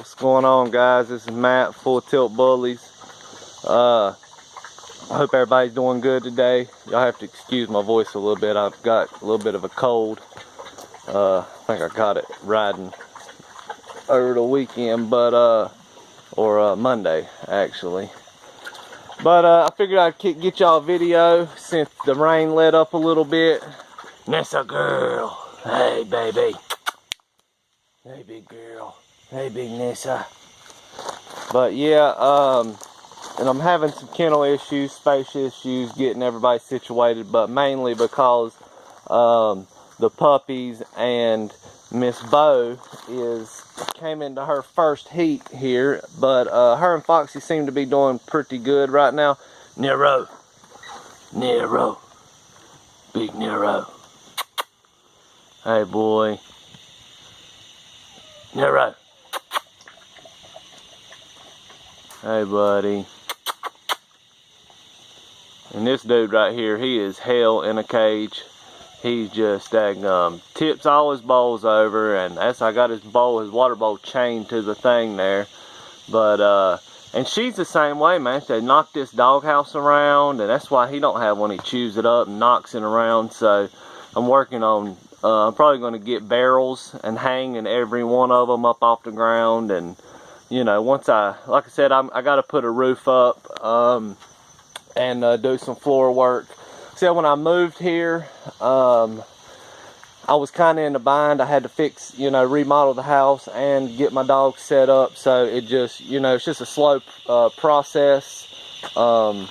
What's going on, guys? This is Matt, Full Tilt Bullies. I hope everybody's doing good today. Y'all have to excuse my voice a little bit. I've got a little bit of a cold. I think I got it riding over the weekend, but or Monday actually. But I figured I'd get y'all a video since the rain let up a little bit. Nessa girl, hey baby, hey big girl, hey big Nessa. But yeah, and I'm having some kennel issues, space issues, getting everybody situated, but mainly because the puppies and Miss Bo came into her first heat here, but her and Foxy seem to be doing pretty good right now. Nero, big Nero. Hey boy, Nero. Hey buddy. And this dude right here, he is hell in a cage. He's just tips all his bowls over, and that's I got his water bowl chained to the thing there. But and she's the same way, man. They knocked this doghouse around, and that's why he don't have one. He chews it up and knocks it around. So I'm working on I'm probably going to get barrels and hang in every one of them up off the ground. And you know, once like I said, I got to put a roof up and do some floor work. So when I moved here, I was kind of in a bind. I had to fix, remodel the house and get my dog set up. So it just, it's just a slow process. But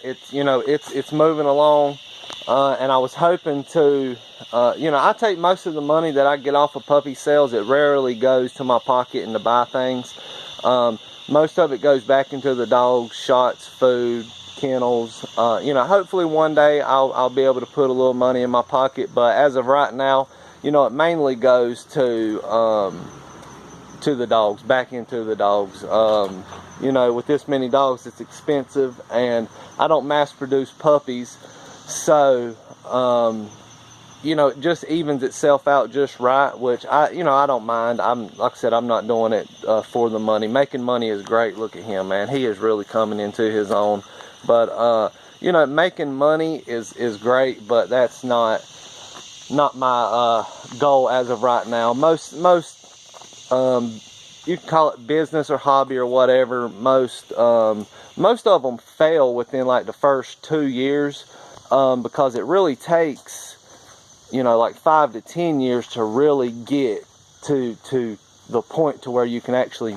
it's, it's moving along. And I was hoping to, I take most of the money that I get off of puppy sales. It rarely goes to my pocket and to buy things. Most of it goes back into the dogs, shots, food, kennels. Hopefully one day I'll be able to put a little money in my pocket, but as of right now, it mainly goes to the dogs, back into the dogs. With this many dogs, it's expensive, and I don't mass produce puppies, so it just evens itself out just right, which I don't mind. Like I said, I'm not doing it for the money. Making money is great. Look at him, man. He is really coming into his own. But making money is great, but that's not my goal as of right now. Most you can call it business or hobby or whatever. Most of them fail within like the first 2 years, because it really takes like 5 to 10 years to really get to the point to where you can actually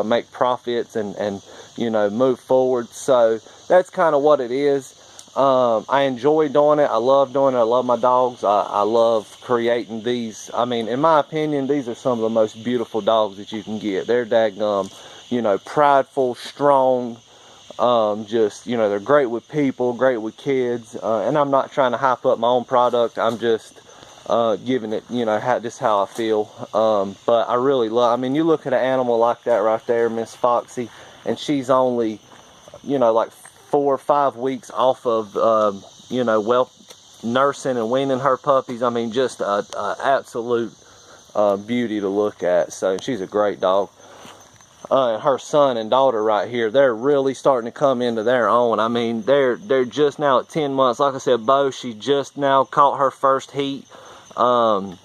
make profits and move forward. So that's kind of what it is. I enjoy doing it. I love doing it. I love my dogs. I love creating these. I mean, in my opinion, these are some of the most beautiful dogs that you can get. They're daggum, prideful, strong. They're great with people, great with kids. And I'm not trying to hype up my own product. I'm just giving it, just how I feel. But I really love, you look at an animal like that right there, Miss Foxy, and she's only, like 4 or 5 weeks off of, nursing and weaning her puppies. Just a absolute beauty to look at. So she's a great dog. And her son and daughter right here, they're really starting to come into their own. They're just now at 10 months. Like I said, Bo, she just now caught her first heat. And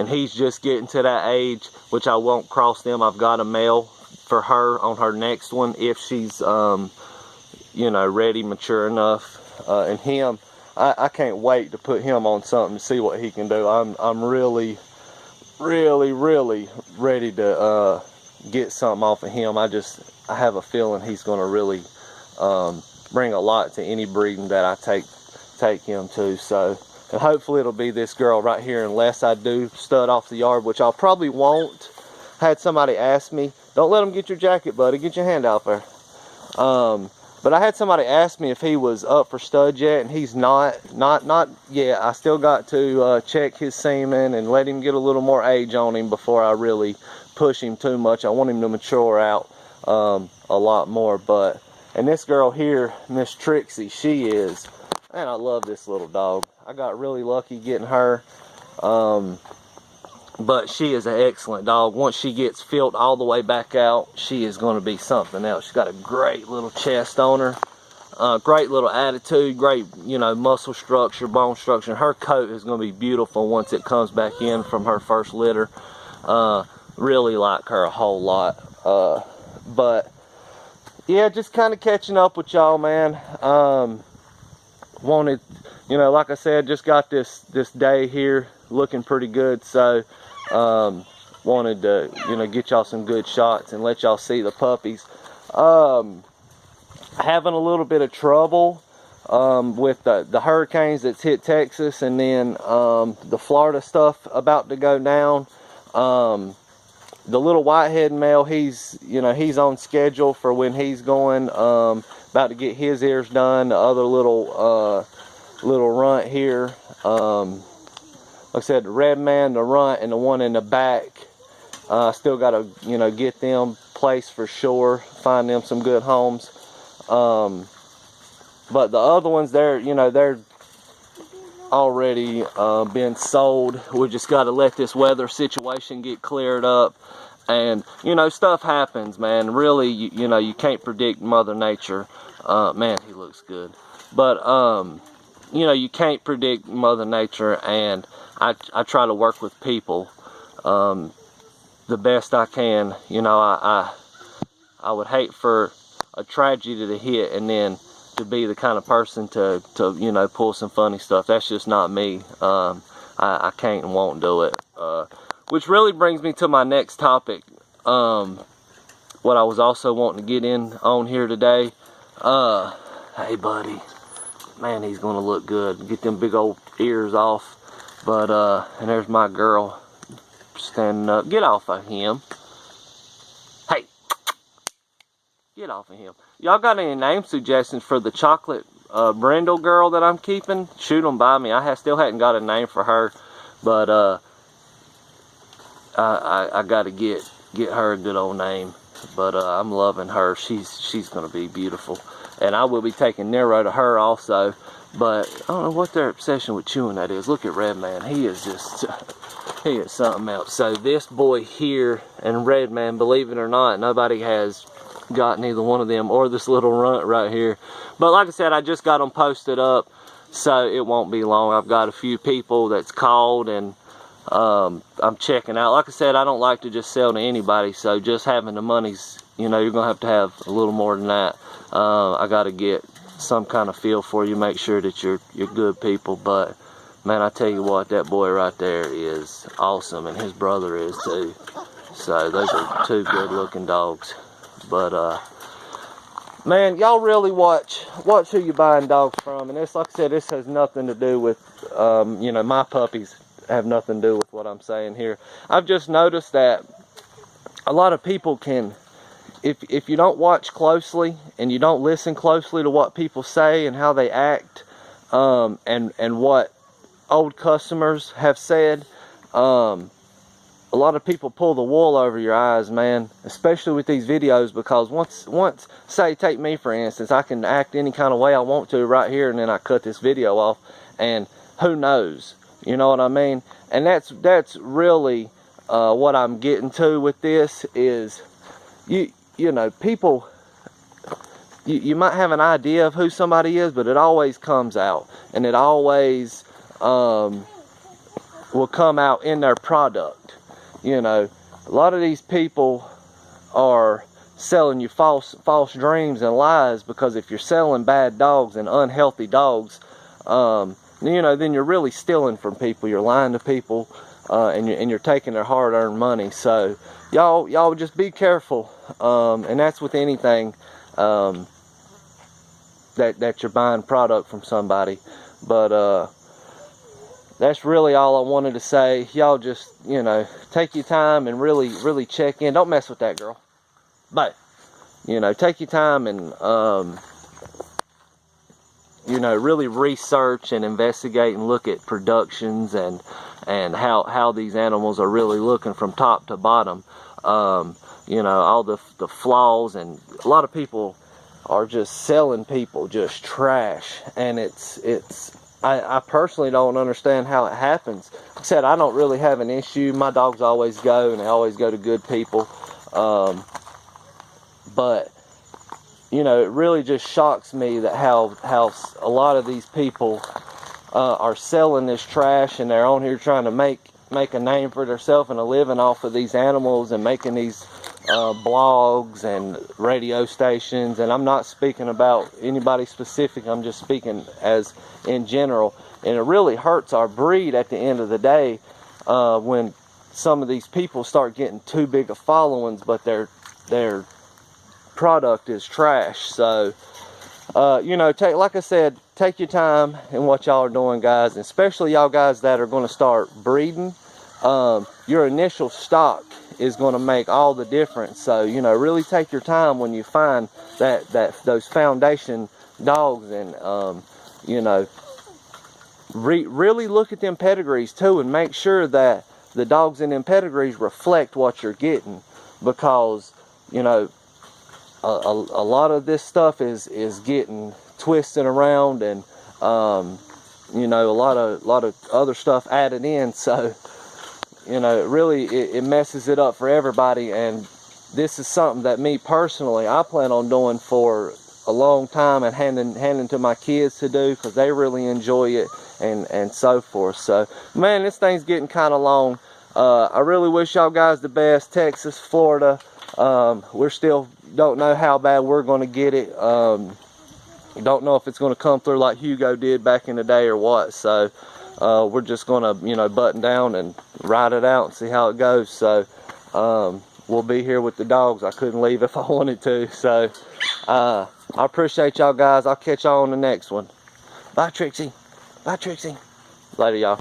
he's just getting to that age, which I won't cross them. I've got a male for her on her next one if she's, ready, mature enough. And him, I can't wait to put him on something to see what he can do. I'm really ready to get something off of him. I have a feeling he's going to really bring a lot to any breeding that I take him to. So, and hopefully it'll be this girl right here, unless I do stud off the yard, which I probably won't. Had somebody ask me, don't let him get your jacket, buddy, get your hand out there. But I had somebody ask me if he was up for stud yet, and he's not yet. I still got to check his semen and let him get a little more age on him before I really push him too much. I want him to mature out a lot more. And this girl here, Miss Trixie, she is, man, I love this little dog. I got really lucky getting her. But she is an excellent dog. Once she gets filled all the way back out, she is going to be something else. She's got a great little chest on her. Great little attitude, great, you know, muscle structure, bone structure. And her coat is going to be beautiful once it comes back in from her first litter. Really like her a whole lot. But yeah, just kind of catching up with y'all, man. Wanted, you know, like I said, just got this day here looking pretty good. So wanted to, you know, get y'all some good shots and let y'all see the puppies. Having a little bit of trouble with the hurricanes that's hit Texas, and then the Florida stuff about to go down. The little whitehead male, he's on schedule for when he's going, about to get his ears done. The other little runt here, like I said, the red man, the runt, and the one in the back, still got to, you know, get them placed for sure, find them some good homes. But the other ones, they're already been sold. We just got to let this weather situation get cleared up, and you know, stuff happens, man. Really, you know, you can't predict Mother Nature. Man, he looks good, but you know, you can't predict Mother Nature, and I try to work with people the best I can. You know, I would hate for a tragedy to hit and then to be the kind of person to you know, pull some funny stuff. That's just not me. I can't and won't do it. Which really brings me to my next topic. What I was also wanting to get in on here today. Hey buddy, man, he's gonna look good. Get them big old ears off. But and there's my girl standing up. Get off of him. Hey, get off of him. Y'all got any name suggestions for the chocolate brindle girl that I'm keeping? Shoot them by me. I still hadn't got a name for her, but I got to get her a good old name. But I'm loving her. She's gonna be beautiful, and I will be taking Nero to her also. But I don't know what their obsession with chewing that is. Look at Redman. He is just he is something else. So this boy here and Redman, believe it or not, nobody has got neither one of them or this little runt right here. But like I said, I just got them posted up, so it won't be long. I've got a few people that's called, and I'm checking out. Like I said, I don't like to just sell to anybody, so just having the money's, you know, you're gonna have to have a little more than that. I got to get some kind of feel for you, make sure that you're good people. But man, I tell you what, that boy right there is awesome, and his brother is too. So those are two good looking dogs. But man, y'all really watch who you're buying dogs from. And this, like I said, this has nothing to do with you know, my puppies have nothing to do with what I'm saying here. I've just noticed that a lot of people can, if you don't watch closely and you don't listen closely to what people say and how they act, and what old customers have said, a lot of people pull the wool over your eyes, man, especially with these videos, because once say, take me for instance, I can act any kind of way I want to right here, and then I cut this video off, and who knows, you know what I mean? And that's really what I'm getting to with this is, you know, people, you might have an idea of who somebody is, but it always comes out, and it always will come out in their product. You know, a lot of these people are selling you false dreams and lies, because if you're selling bad dogs and unhealthy dogs, you know, then you're really stealing from people. You're lying to people, and you're taking their hard-earned money. So y'all just be careful, and that's with anything that you're buying product from somebody. But that's really all I wanted to say. Y'all just, you know, take your time and really check in. Don't mess with that girl. But, you know, take your time and, you know, really research and investigate and look at productions and how these animals are really looking from top to bottom. You know, all the flaws, and a lot of people are just selling people just trash, and it's I personally don't understand how it happens. Like I said, I don't really have an issue. My dogs always go, and they always go to good people. But you know, it really just shocks me that how a lot of these people are selling this trash, and they're on here trying to make a name for themselves and a living off of these animals, and making these blogs and radio stations. And I'm not speaking about anybody specific, I'm just speaking as in general. And it really hurts our breed at the end of the day when some of these people start getting too big of followings, but their product is trash. So you know, like I said, take your time in what y'all are doing, guys, and especially y'all guys that are going to start breeding. Your initial stock is going to make all the difference. So, you know, really take your time when you find those foundation dogs, and you know, really look at them pedigrees too, and make sure that the dogs in them pedigrees reflect what you're getting, because you know, a lot of this stuff is getting twisted around, and you know, a lot of other stuff added in. So you know, it messes it up for everybody. And this is something that me personally, I plan on doing for a long time, and handing to my kids to do, because they really enjoy it, and so forth. So man, this thing's getting kind of long. I really wish y'all guys the best. Texas, Florida, we're still don't know how bad we're going to get it. Don't know if it's going to come through like Hugo did back in the day or what. So we're just going to, you know, button down and ride it out and see how it goes. So we'll be here with the dogs. I couldn't leave if I wanted to. So I appreciate y'all guys. I'll catch y'all on the next one. Bye, Trixie. Bye, Trixie. Later, y'all.